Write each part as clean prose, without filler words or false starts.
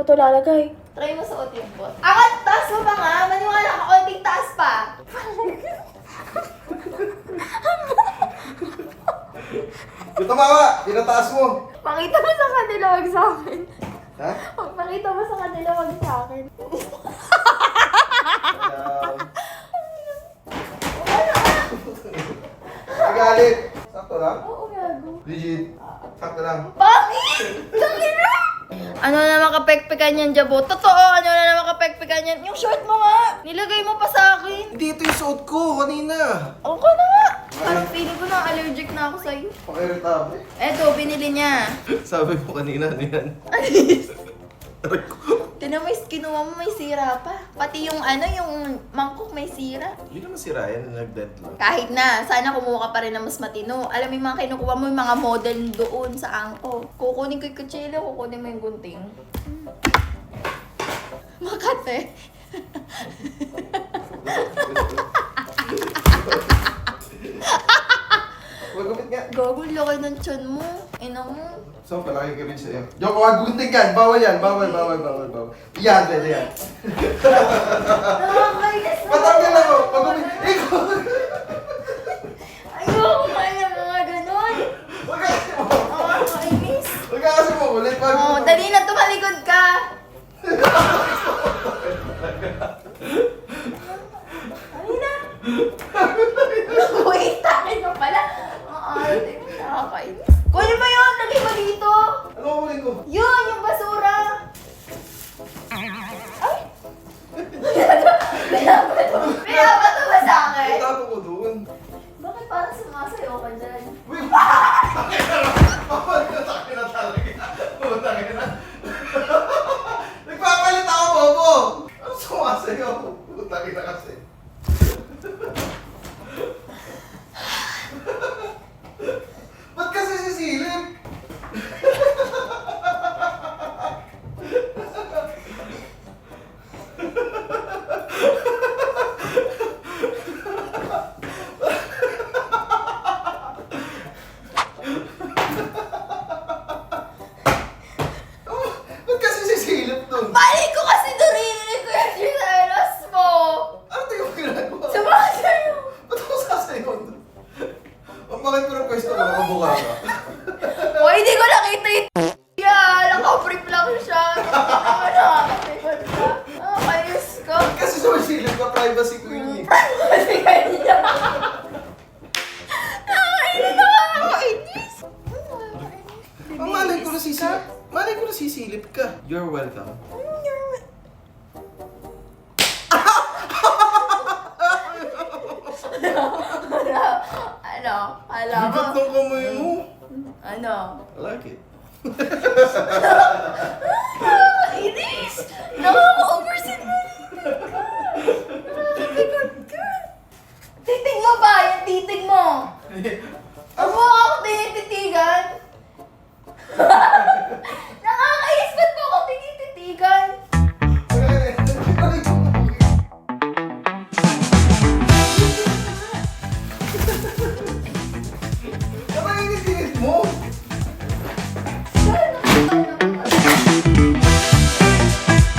to lalagay? Try mo suot yung bot. Angat! Taas mo pa nga! Maniwala ka, konting taas pa! Yung tumawa! Pinataas mo! Pakita mo sa kanila, wag sa akin. Ha? Pakita mo sa kanila, wag sa akin. Nagalit! Sakto lang? Oo, gago. Legit. Sakto lang. Pangit! Tangina! Ano na naman kapekpekan yan, Jabo? Totoo, ano na naman kapekpekan yan? Yung short mo nga! Nilagay mo pa sa akin! Hindi, ito yung suot ko kanina. Ako ka na nga! Parang feeling ko na allergic na ako sa'yo. Pakiritable. Eto, binili niya. Sabi mo kanina, ano yan? Tinan mo, kinuha mo may sira pa. Pati yung yung mangkok may sira. Hindi naman sira yan, nag-dead lang. Kahit na, sana kumuha ka pa rin ng mas matino. Alam mo yung mga kinukuha mo yung mga model doon sa angko. Kukunin ko yung kutsilyo, kukunin mo yung gunting. Makate. Magupit nga. Gago, laki ng tiyan mo. Ina mo. So, palaki ka rin sa'yo. Joke, wag gunting yan. Bawal yan. Bawal. Yan, pwede yan. Nakakainis mo. Patanggal ako. Magupit. Ikaw. Ayoko man yung mga ganon. Wag ka kasi mo. Nakakainis. Wag ka kasi mo. Ulit. Oh, dali na tumalikod ka. Dali na. Wait, takin mo pala. Ate, nakakainis. Kunin mo yun, lagay mo dito. Ano ang huli ko? Yun, yung basura. Ay! Pinabato ba sa akin? Tapo ko doon. Bakit parang sumasayaw ka dyan? Uy! Bawal ka sa akin na talaga. Putangin na. Nagpapalit ako, Bobo! Ano sumasayo? Putangin na kasi. Ba't kasi sisilip? Ba't kasi sisilip dun? Balik ko kasi narinig ko yung ginelas mo! Ano ito yung ginagawa? Sumasayaw! Ba't ako sasayaw dun? Ang bakit ko ng pwesto ko nakabuka ka? O, hindi ko nakita yung naka-brief lang siya. Hindi naman nakakatikot ka. Ayos ka. Ba't kasi sumisilip ka? Privacy ko yun eh. Kasi kanya. Nakakainis. Ang malay ko na sisilip. Malay ko na sisilip ka. You're welcome. Ano? Alam mo? Bigat ng kamay mo. Ano? I like it. Nakakainis! Nakaka-oversit mo. Nakakapikot ka. Titig mo ba? Yung titig mo. Huwag mo ako tinititigan. Nakakainis, ba't mo ako tinititigan? Napag-init mo.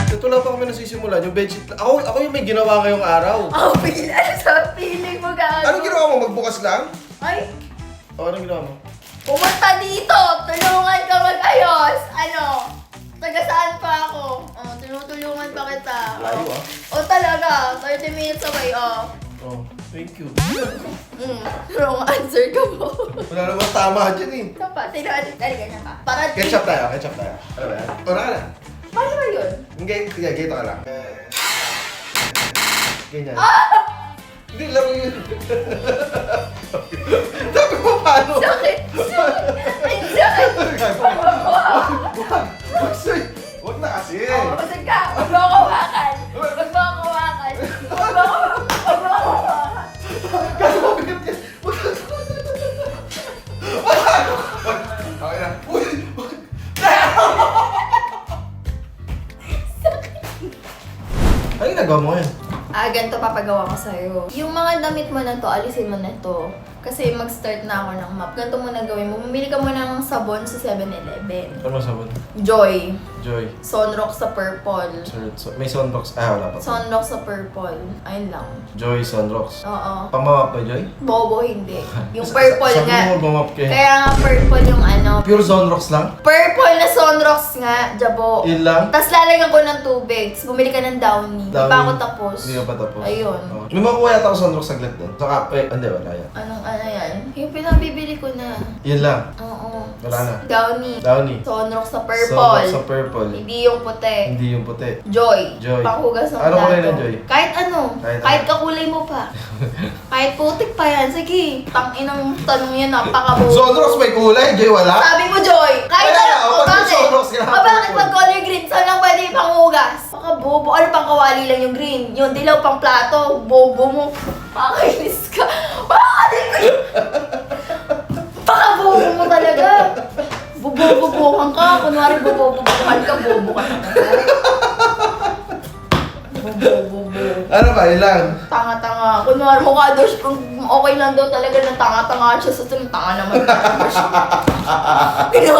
Ito lang pa kami nasisimulan. Yung bedsheet. Ako yung may ginawa ngayong araw. Ang ano sa feeling mo gaano? Anong ginawa mo? Magbukas lang? Ay, O, anong ginawa mo? pumunta dito! Tulungan ka mag-ayos! Ano? Taga saan pa ako? Oh, tinutulungan pa kita. Layo ah. O talaga, 30 minutes away, oh. Oh, thank you. Wrong answer ka po. Wala namang tama dyan eh. Dapat, tinatid ganyan ka. Para Ketchup tayo. Ano ba yan? Ito na. Paano ba yun? Hindi, gito ka lang. Ganyan. Hindi, laro yun. Sabi mo paano? Sakit! Ay, sakit! Wag, sir. Wag na kasi. Masag ka! Huwag mo ako hawakan! Huwag mo ako hawakan! Huwag mo ako hawakan! Kasi mabigat yan. Wag. Okay na. Uy! Ano ginagawa mo ngayon? Ganito papagawa ko sa'yo. Yung mga damit mo na to, alisin mo na to. Kasi mag-start na ako ng map. Ganito muna gawin mo. Bumili ka muna ng sabon sa 7-Eleven. Ano sabon? Joy. Joy. Sunrock sa purple. May Sunrocks. Wala pa. Sunrock sa purple. Ayun lang. Joy Sunrocks. Oo. Pamamap ba, Joy? Bobo, hindi. Yung purple Sabi nga. mo, mamap ka eh. Kaya nga purple yung ano. Pure Sunrocks lang? Purple na Sunrocks nga, Jabo. Yun lang? Tapos lalagyan ko ng tubig. Tapos bumili ka ng Downy. Di pa Downy. ako tapos. Hindi ka pa tapos. Ayun. Okay. May makuha yata ako Sunrocks saglit din. Saka, hindi, wala yan. Anong ano yan? Yung pinabibili ko na. Yun lang. Oo. Wala na. Downy. Downy. Sunrocks sa purple. Sunrocks sa purple. Hindi yung puti. Hindi yung puti. Joy. Joy. Panghugas ng Ano plato. kulay ng Joy? Kahit ano. Kahit Kahit ano. kakulay mo pa. Kahit putik pa yan. Sige. Tanginang tanong yan. Napakabuo. Sunrocks may kulay, Joy wala? Sabi mo, Joy. Kahit Wala, ano. o, pag Bakit? Sunrocks ka na. O bakit pag color green? Saan lang pwede ipanghugas? Baka bobo. Ano pang kawali lang yung green? Yung dilaw pang plato. Bobo mo. Pakainis ka. Baka bobo mo talaga. Bubobobohan ka. Kunwari bubobobohan ka. Bobo ka naman. Bubobobo. Ano ba, yun lang? Tanga-tanga. Kunwari mukha daw siya, kung okay lang daw talaga na tanga-tanga siya sa tunong tanga naman talaga siya.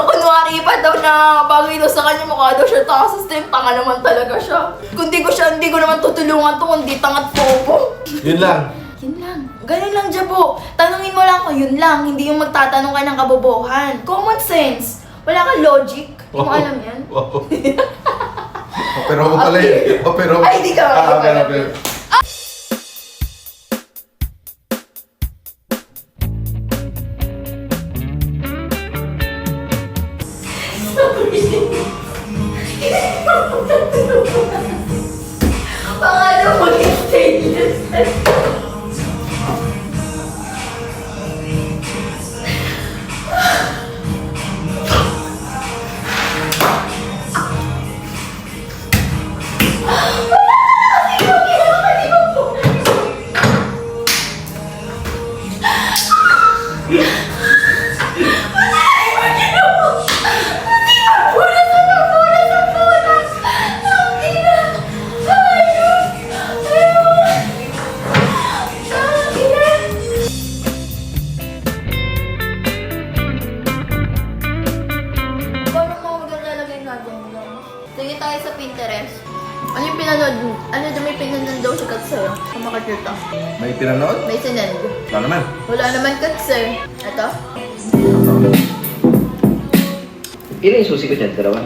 Kunwari pa daw na bagay daw sa kanya, mukha daw siya tanga sa stream, tanga naman talaga siya. Kung di ko naman tutulungan to, kundi tangat popo. Yun lang. Yun lang. Ganun lang, Jabo. Tanungin mo lang kung yun lang, hindi yung magtatanong ka ng kabobohan. Common sense. Wala kang logic. Hindi mo alam yan. Wow. Pero mo pala yun. Pero Ay, di ka. pero. Paano mo stainless? Paano mo maglalagay natin yan? Sige tayo sa Pinterest. Ano yung pinanood mo? Ano daw may pinanood daw si Kat sa'yo? Kung makakita. May pinanood? May sinend. Wala naman. Wala naman Kat sir. Ito? Ilan yung susi ko dyan? Dalawa?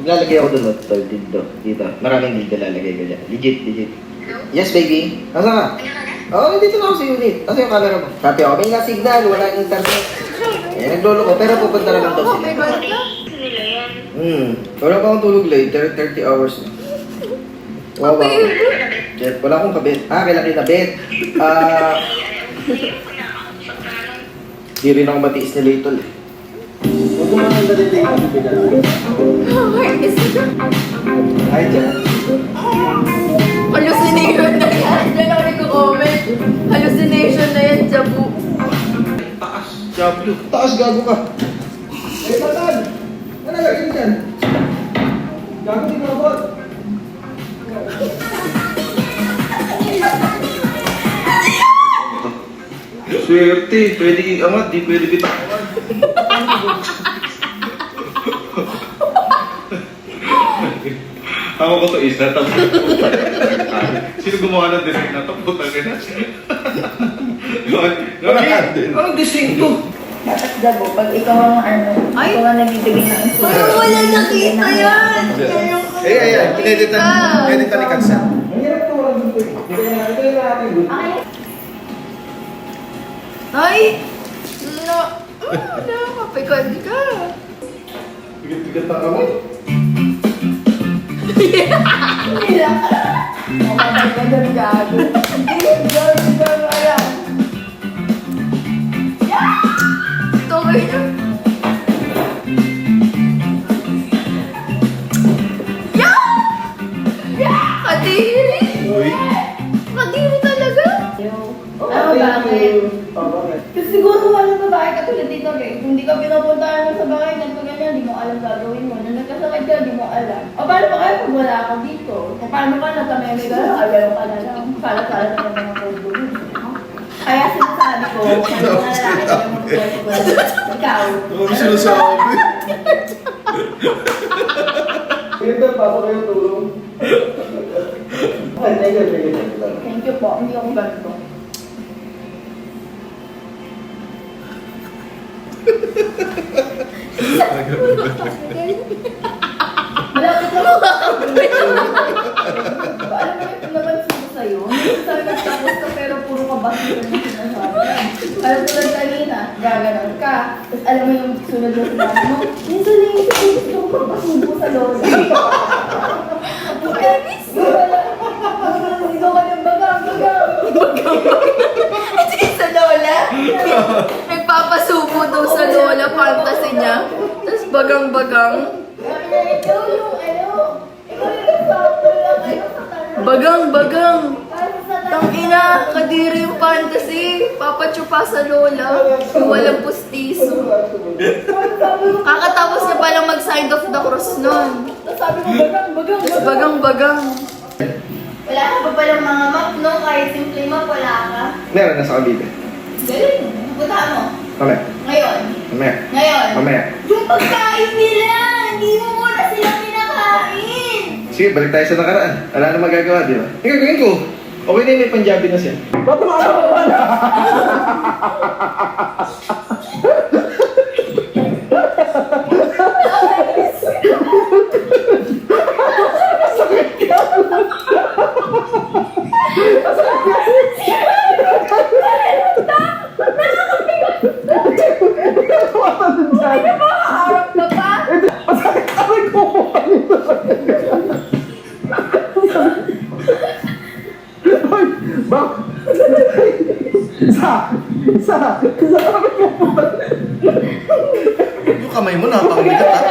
Lalagay ako doon, tol, dito. Dito. Maraming dito lalagay ko dyan. Legit. Yes, baby. Nasaan ka? Oo, dito na ako sa unit. Nasaan yung camera mo? Sabi ako, may na-signal, wala yung internet. Eh, naglolo ko, pero pupunta na lang daw Oh, sila. may balik ka? Wala pa akong tulog later, 30 hours na. Wow. Jet, wala akong kabit. Kailan kinabit? Di rin ako matiis ni Laytol eh. Huwag mo nang dalitin yung kabibigan. Ay, dyan. Hallucination na yan. Diyan ako nagko-comment. Hallucination na yan, Jabu. Jablo. Taas, gago ka. Eh, patan! Ano lagyan dyan? Gago din ako. Swerte, pwede iangat, di pwede bitawan. Ako ko to is na tapos. Sino gumawa ng design na to? Puta ka na. Anong design to? Dapat Jabo, pag ikaw ang Ay! ikaw ang nagbibigay ng information. Ay, wala nakita yan! Ayan. Pineditan ni Katsa. Ang hirap to, walang dito eh. Ito yung natin good. Ay! No! Napapikon ka! Bigat-bigat na kamay. Mapapagandang gago. Gago, ayan. Okay na. Kadiri! Kadiri talaga! bakit? Bakit? Kasi siguro walang babae katulad dito, eh. Kung di ka pinapuntahan mo sa bahay, ganito ganyan, di mo alam gagawin mo. Nung nagkasakit ka ka, di mo alam. O paano ba kaya pag wala ka dito? O paano ka natameme ka lang? Ayaw ka na lang. Para-para na mga kodo. Kaya sinasabi ko, kung mga lalaki na mag-girlfriend, ikaw. Ano sinasabi? Ito, papa kayo tulong. Ay, thank you. Thank you po, hindi ako ganito. Malapit na mo kakabit. Alam mo yung napansin ko sa'yo, hindi sabi nagtapos ka pero puro ka basi ka na sinasabi. Alam ko lang kanina, gaganon ka. Tapos alam mo yung sunod na sinabi mo, minsan lang yung gusto ko papasubo sa lola. Elvis! Ikaw ka ng bagang. Hindi sa lola. Nagpapasubo daw sa lola, fantasy niya. Tapos bagang-bagang. Ikaw yung ikaw yung example lang sa tanong. Bagang-bagang. Para sa Tangina, kadiri yung fantasy. Papatsupa sa lola. Yung walang pustiso. Kakatapos niya palang mag-sign of the cross nun. Tapos sabi mo bagang. Tapos bagang-bagang. Wala ka pa palang mga map, no? Kahit simple map, wala ka. Meron na sa kabila. Galing. Punta mo. Mamaya. Ngayon. Mamaya. Ngayon. Mamaya. Yung pagkain nila, hindi mo muna sila pinakain. Sige, balik tayo sa nakaraan. Wala na magagawa, di ba? Ikaw, gawin ko. Okay na yun, may Punjabi na siya. Harap ka pa. Yung kamay mo, napakabigat ha.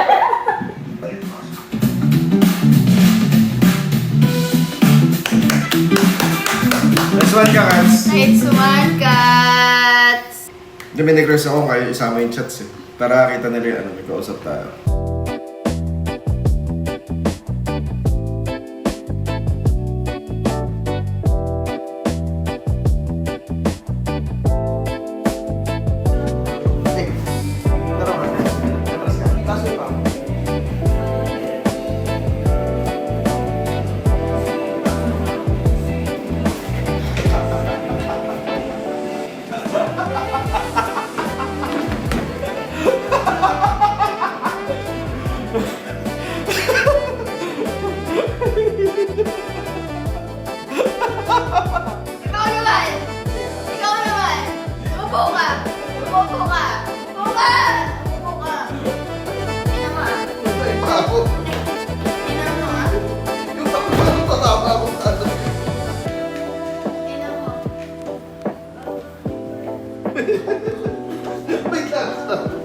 Next one ka, Kats. It's one cats. Hindi, may nag-request ako kayo isama yung chats eh. Para kita nila yung ano, may kausap tayo. Ikaw naman. Ikaw naman. Umupo ka. Umupo ka. Umupo ka. Umupo ka. Ina mo ah. Ina mo ah. Ina mo. Wait lang.